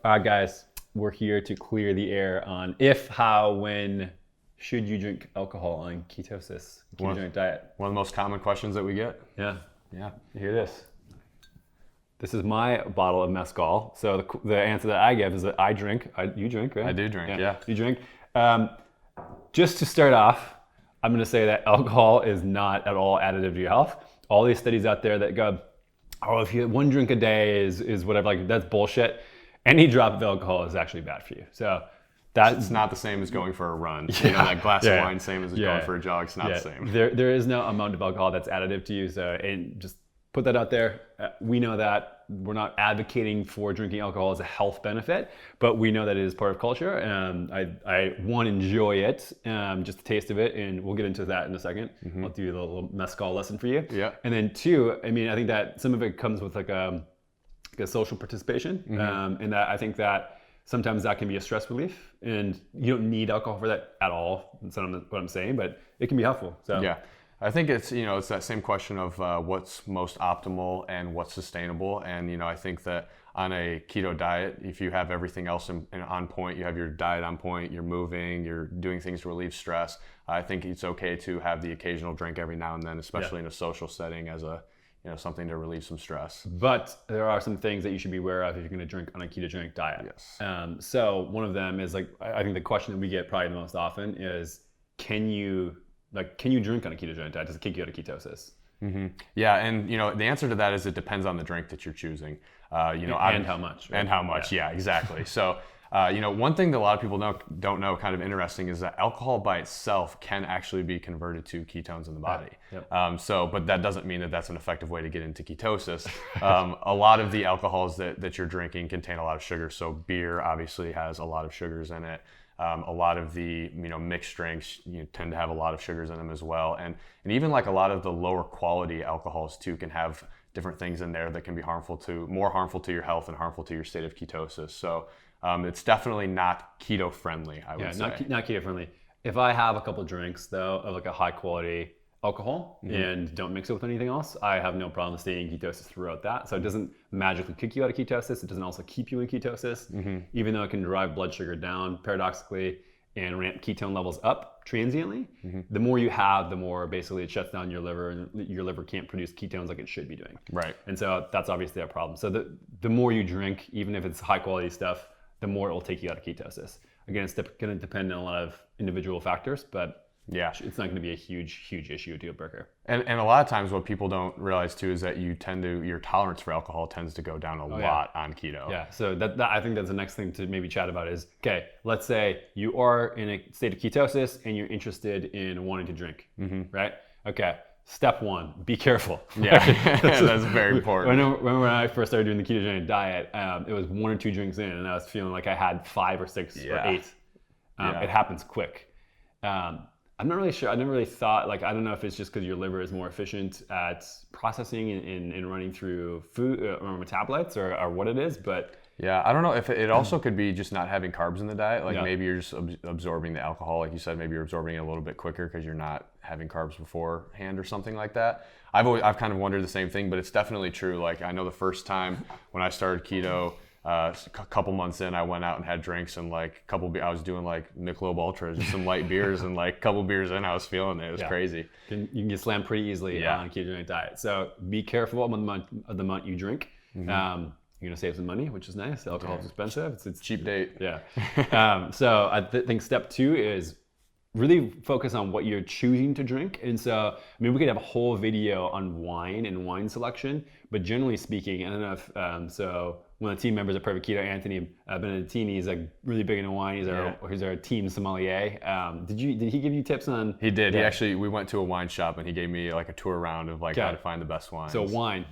All right, guys, we're here to clear the air on if, how, when should you drink alcohol on ketosis, ketogenic diet. One of the most common questions that we get. Yeah. Hear this. This is my bottle of mezcal. So the answer that I give is that I drink. You drink, right? I do drink, yeah. You drink. Just to start off, I'm going to say that alcohol is not at all additive to your health. All these studies out there that go, oh, if you have one drink a day is whatever, like that's bullshit. Any drop of alcohol is actually bad for you. So it's not the same as going for a run. Yeah. You know, that glass of wine, same as going for a jog. It's not the same. There is no amount of alcohol that's additive to you. So and just put that out there. We know that we're not advocating for drinking alcohol as a health benefit, but we know that it is part of culture. I enjoy it, just the taste of it, and we'll get into that in a second. Mm-hmm. I'll do a little mezcal lesson for you. Yeah. And then two, I mean, I think that some of it comes with like a social participation, and that I think that sometimes that can be a stress relief, and you don't need alcohol for that at all. That's not what I'm saying, but it can be helpful. So yeah, I think it's it's that same question of what's most optimal and what's sustainable, and I think that on a keto diet, if you have everything else on point, you have your diet on point, you're moving, you're doing things to relieve stress. I think it's okay to have the occasional drink every now and then, especially in a social setting as a something to relieve some stress. But there are some things that you should be aware of if you're going to drink on a ketogenic diet. Yes. So one of them is I think the question that we get probably the most often is, can you drink on a ketogenic diet? Does it kick you out of ketosis? Mm-hmm. Yeah, and the answer to that is it depends on the drink that you're choosing. And how much. Right? And how much, yeah exactly. So one thing that a lot of people don't know, kind of interesting, is that alcohol by itself can actually be converted to ketones in the body. Yep. But that doesn't mean that that's an effective way to get into ketosis. A lot of the alcohols that you're drinking contain a lot of sugar. So beer obviously has a lot of sugars in it. A lot of the mixed drinks tend to have a lot of sugars in them as well, and even like a lot of the lower quality alcohols too can have different things in there that can be more harmful to your health and harmful to your state of ketosis. So it's definitely not keto friendly, I would say. Not keto friendly. If I have a couple drinks though of like a high quality alcohol and don't mix it with anything else, I have no problem staying in ketosis throughout that. So it doesn't magically kick you out of ketosis. It doesn't also keep you in ketosis, even though it can drive blood sugar down paradoxically and ramp ketone levels up transiently. The more you have, the more basically it shuts down your liver, and your liver can't produce ketones like it should be doing. Right. And so that's obviously a problem. So the more you drink, even if it's high quality stuff, the more it will take you out of ketosis. Again, it's going to depend on a lot of individual factors, but yeah, it's not going to be a huge issue, a deal breaker. And a lot of times what people don't realize too is that your tolerance for alcohol tends to go down a lot on keto. Yeah, so that I think that's the next thing to maybe chat about is, okay, let's say you are in a state of ketosis and you're interested in wanting to drink, right? Okay, step one, be careful. Yeah, that's very important. When I first started doing the ketogenic diet, it was 1 or 2 drinks in and I was feeling like I had 5 or 6 or 8. It happens quick. I'm not really sure. I never really thought, I don't know if it's just because your liver is more efficient at processing and running through food or metabolites or what it is, but yeah, I don't know if it also could be just not having carbs in the diet. Maybe you're just absorbing the alcohol, like you said, maybe you're absorbing it a little bit quicker because you're not having carbs beforehand or something like that. I've kind of wondered the same thing, but it's definitely true. Like I know the first time when I started keto, a couple months in, I went out and had drinks and I was doing Michelob Ultras, just some light beers, and a couple beers in, I was feeling it. It was crazy. You can get slammed pretty easily on a ketogenic diet. So be careful of the amount you drink. You're gonna save some money, which is nice. Alcohol is expensive. It's cheap date. Yeah. So I think step 2 is really focus on what you're choosing to drink. And so, we could have a whole video on wine and wine selection, but generally speaking, I don't know if, so one of the team members at Perfect Keto, Anthony Benedettini, he's really big into wine. He's our team sommelier. Did he give you tips on? He did. Yeah. We went to a wine shop and he gave me a tour around of how to find the best wines. So wine.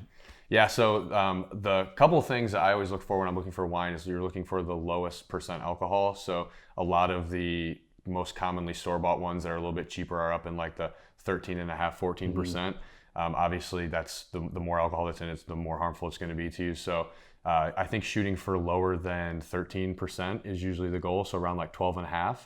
Yeah, so the couple of things that I always look for when I'm looking for wine is you're looking for the lowest percent alcohol. So a lot of the most commonly store-bought ones that are a little bit cheaper are up in the 13.5%, 14%. Obviously, that's the more alcohol that's in it, the more harmful it's going to be to you. So I think shooting for lower than 13% is usually the goal, so around 12.5%.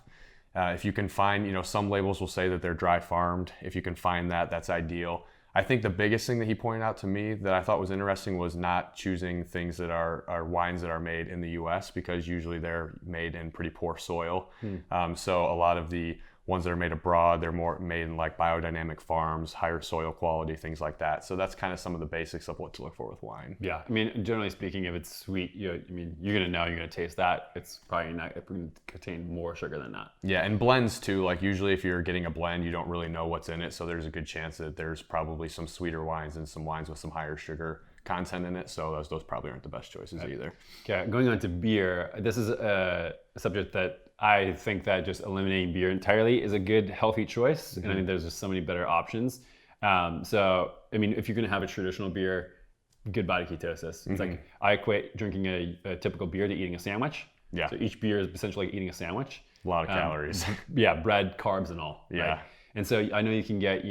If you can find, some labels will say that they're dry farmed. If you can find that, that's ideal. I think the biggest thing that he pointed out to me that I thought was interesting was not choosing things that are wines that are made in the U.S. because usually they're made in pretty poor soil. So a lot of the ones that are made abroad, they're more made in like biodynamic farms, higher soil quality, things like that. So that's kind of some of the basics of what to look for with wine. Yeah, I mean, generally speaking, if it's sweet, you're gonna taste that. It's probably not going to contain more sugar than that. Yeah, and blends too. Like usually, if you're getting a blend, you don't really know what's in it, so there's a good chance that there's probably some sweeter wines and some wines with some higher sugar content in it. So those probably aren't the best choices either. Okay, going on to beer. This is a subject that I think that just eliminating beer entirely is a good, healthy choice. And I think there's just so many better options. So, I mean, if you're going to have a traditional beer, goodbye to ketosis. It's like I equate drinking a typical beer to eating a sandwich. Yeah. So each beer is essentially like eating a sandwich. A lot of calories. Yeah, bread, carbs, and all. Yeah. Right? And so I know you can get,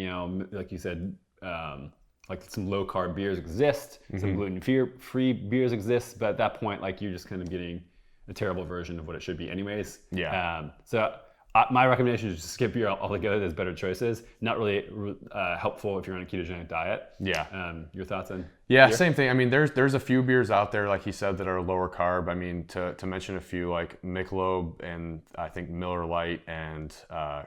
like you said, like some low carb beers exist, some gluten-free beers exist, but at that point, like you're just kind of getting a terrible version of what it should be anyways. Yeah. So my recommendation is just skip beer altogether. There's better choices. Not really helpful if you're on a ketogenic diet. Yeah. Your thoughts on Yeah, beer? same thing. I mean, there's a few beers out there, like he said, that are lower carb. I mean, to mention a few, like Michelob and I think Miller Lite and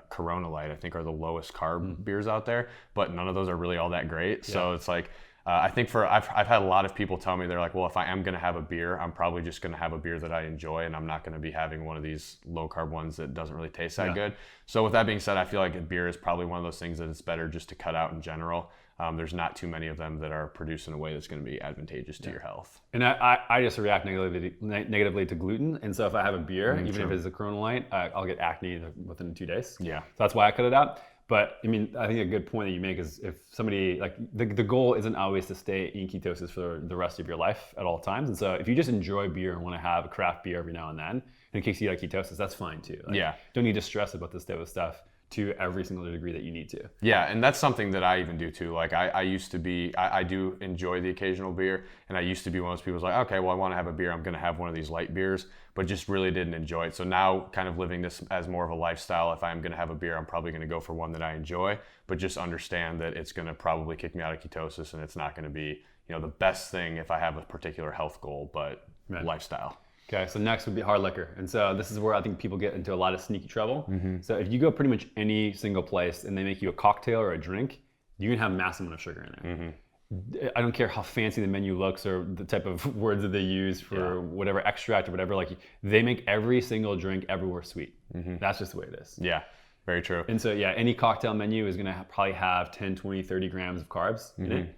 Corona Light, I think are the lowest carb beers out there, but none of those are really all that great. Yeah. So it's like, I think I've had a lot of people tell me, they're like, well, if I am going to have a beer, I'm probably just going to have a beer that I enjoy, and I'm not going to be having one of these low carb ones that doesn't really taste that good. So with that being said, I feel like a beer is probably one of those things that it's better just to cut out in general. There's not too many of them that are produced in a way that's going to be advantageous to your health. And I just react negatively to gluten. And so if I have a beer, even if it's a Corona Light, I'll get acne within 2 days. Yeah. So that's why I cut it out. But I mean, I think a good point that you make is if somebody, like the goal isn't always to stay in ketosis for the rest of your life at all times. And so if you just enjoy beer and want to have a craft beer every now and then, and it kicks you out of ketosis, that's fine too. Like, don't need to stress about this type of stuff to every single degree that you need to. Yeah, and that's something that I even do too. Like I used to be, I do enjoy the occasional beer, and I used to be one of those people who's like, okay, well, I want to have a beer, I'm going to have one of these light beers, but just really didn't enjoy it. So now kind of living this as more of a lifestyle, if I'm going to have a beer, I'm probably going to go for one that I enjoy, but just understand that it's going to probably kick me out of ketosis, and it's not going to be, the best thing if I have a particular health goal, but lifestyle. Okay, so next would be hard liquor. And so this is where I think people get into a lot of sneaky trouble. So if you go pretty much any single place and they make you a cocktail or a drink, you can have a massive amount of sugar in there. I don't care how fancy the menu looks or the type of words that they use for whatever extract or whatever, like they make every single drink everywhere sweet. That's just the way it is. Yeah, very true. And so any cocktail menu is gonna probably have 10, 20, 30 grams of carbs in it.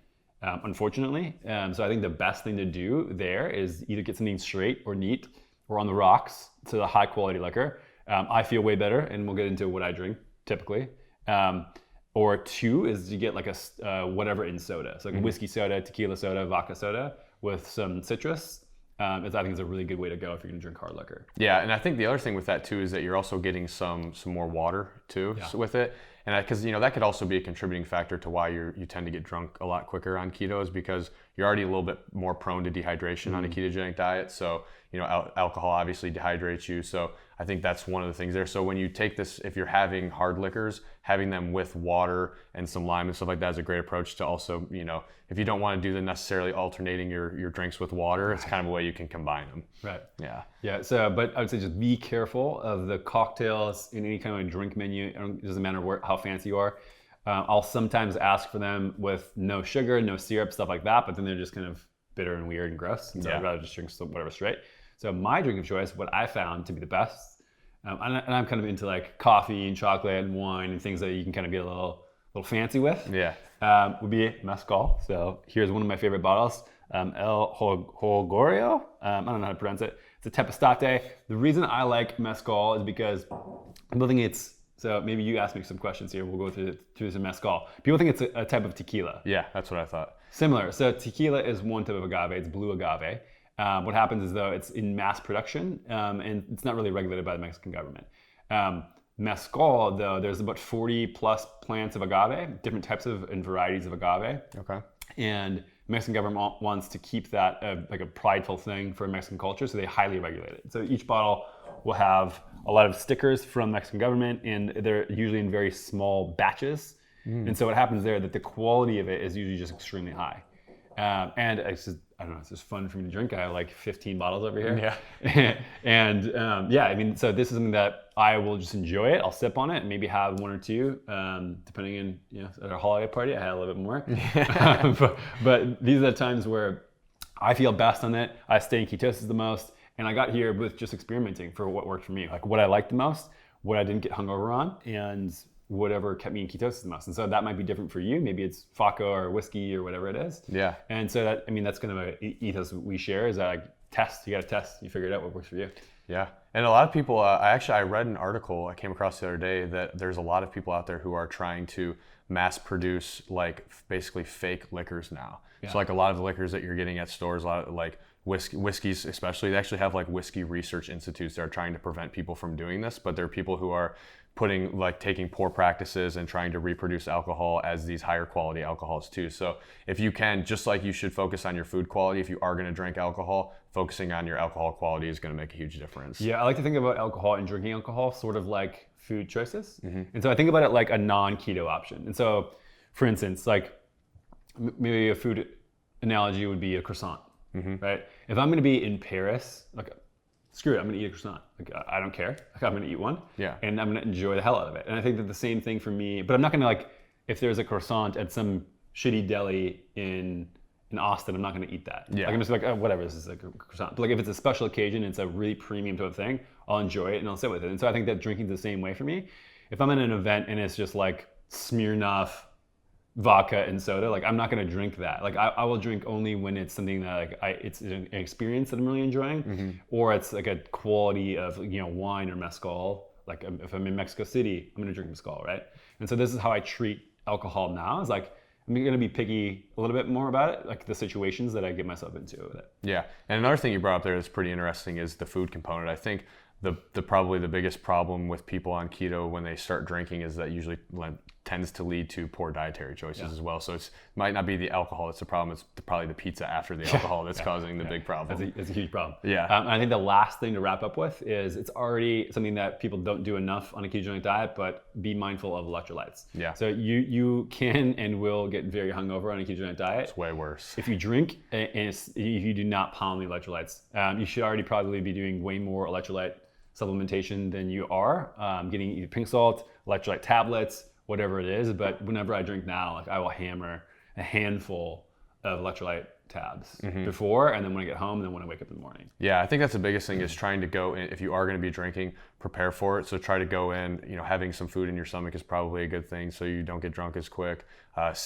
Unfortunately. So I think the best thing to do there is either get something straight or neat or on the rocks, so the high quality liquor. I feel way better, and we'll get into what I drink typically. Or two is you get like a whatever in soda. So like a whiskey soda, tequila soda, vodka soda with some citrus. I think is a really good way to go if you're gonna drink hard liquor. Yeah, and I think the other thing with that too is that you're also getting some more water too with it. And because that could also be a contributing factor to why you tend to get drunk a lot quicker on ketos, because you're already a little bit more prone to dehydration on a ketogenic diet. So alcohol obviously dehydrates you. So I think that's one of the things there. So when you take this, if you're having hard liquors, having them with water and some lime and stuff like that is a great approach to also, if you don't want to do the necessarily alternating your drinks with water, it's kind of a way you can combine them. Right. Yeah. Yeah. So, but I would say just be careful of the cocktails in any kind of drink menu. It doesn't matter how fancy you are. I'll sometimes ask for them with no sugar, no syrup, stuff like that, but then they're just kind of bitter and weird and gross. And so I'd rather just drink whatever straight. So my drink of choice, what I found to be the best, and I'm kind of into like coffee and chocolate and wine and things that you can kind of get a little fancy with. Yeah. Would be mezcal. So here's one of my favorite bottles, El Holgorio. I don't know how to pronounce it. It's a tepestate. The reason I like mezcal is because people think it's, so maybe you ask me some questions here. We'll go through some mezcal. People think it's a type of tequila. Yeah, that's what I thought. Similar. So tequila is one type of agave. It's blue agave. What happens is though it's in mass production and it's not really regulated by the Mexican government. Mezcal though, there's about 40 plus plants of agave, different types of and varieties of agave. Okay. And the Mexican government wants to keep that like a prideful thing for Mexican culture, so they highly regulate it. So each bottle will have a lot of stickers from the Mexican government, and they're usually in very small batches. And so what happens there that the quality of it is usually just extremely high. And it's just, I don't know, it's just fun for me to drink. I have like 15 bottles over here. Yeah. And yeah, I mean, so this is something that I will just enjoy it. I'll sip on it and maybe have one or two, depending on, you know, at our holiday party, I had a little bit more. But these are the times where I feel best on it. I stay in ketosis the most. And I got here with just experimenting for what worked for me, like what I liked the most, what I didn't get hungover on, and whatever kept me in ketosis the most. And so that might be different for you. Maybe it's vodka or whiskey or whatever it is. Yeah. And so that, I mean, that's kind of an ethos we share is that like test, you got to test, you figure it out what works for you. Yeah. And a lot of people, I read an article I came across the other day that there's a lot of people out there who are trying to mass produce like basically fake liquors now. Yeah. So like a lot of the liquors that you're getting at stores, a lot of like whiskeys especially, they actually have like whiskey research institutes that are trying to prevent people from doing this, but there are people who are taking poor practices and trying to reproduce alcohol as these higher quality alcohols too. So if you can, just like you should focus on your food quality, if you are going to drink alcohol, focusing on your alcohol quality is going to make a huge difference. Yeah, I like to think about alcohol and drinking alcohol sort of like food choices. And so I think about it like a non-keto option. And so for instance, like maybe a food analogy would be a croissant, right? If I'm going to be in Paris, like screw it, I'm gonna eat a croissant. Like I don't care. Like I'm gonna eat one. Yeah. And I'm gonna enjoy the hell out of it. And I think that the same thing for me, but I'm not gonna like, if there's a croissant at some shitty deli in Austin, I'm not gonna eat that. Yeah. Like I'm just like, oh, whatever, this is like a croissant. But like if it's a special occasion, it's a really premium type of thing, I'll enjoy it and I'll sit with it. And so I think that drinking's the same way for me. If I'm at an event and it's just like Smirnoff vodka and soda, like I'm not gonna drink that. Like I will drink only when it's something that like it's an experience that I'm really enjoying, or it's like a quality of, you know, wine or mezcal. Like if I'm in Mexico City, I'm gonna drink mezcal, right? And so this is how I treat alcohol now. Is like I'm gonna be picky a little bit more about it, like the situations that I get myself into with it. Yeah, and another thing you brought up there that's pretty interesting is the food component. I think the probably the biggest problem with people on keto when they start drinking is that usually tends to lead to poor dietary choices as well. So it might not be the alcohol that's the problem, it's probably the pizza after the alcohol that's causing the big problem. It's a huge problem. Yeah. I think the last thing to wrap up with is it's already something that people don't do enough on a ketogenic diet, but be mindful of electrolytes. Yeah. So you can and will get very hungover on a ketogenic diet. It's way worse. If you drink and if you do not pound the electrolytes, you should already probably be doing way more electrolyte supplementation than you are, getting either pink salt, electrolyte tablets, whatever it is. But whenever I drink now, like I will hammer a handful of electrolyte tabs before, and then when I get home, and then when I wake up in the morning. Yeah, I think that's the biggest thing is trying to go in, if you are going to be drinking, prepare for it. So try to go in, you know, having some food in your stomach is probably a good thing so you don't get drunk as quick.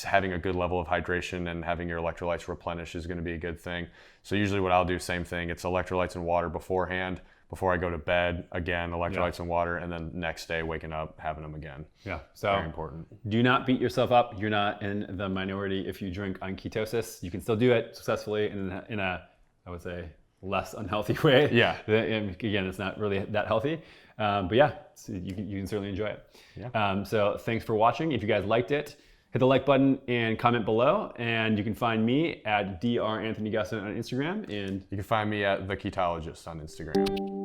Having a good level of hydration and having your electrolytes replenished is going to be a good thing. So usually what I'll do, same thing, it's electrolytes and water beforehand. Before I go to bed, again, electrolytes and water, and then next day waking up, having them again. Yeah, so very important. Do not beat yourself up. You're not in the minority if you drink on ketosis. You can still do it successfully in a I would say, less unhealthy way. Yeah. And again, it's not really that healthy. But yeah, so you can certainly enjoy it. Yeah. So thanks for watching. If you guys liked it, hit the like button and comment below. And you can find me at Dr. Anthony Gustin on Instagram. And you can find me at The Ketologist on Instagram.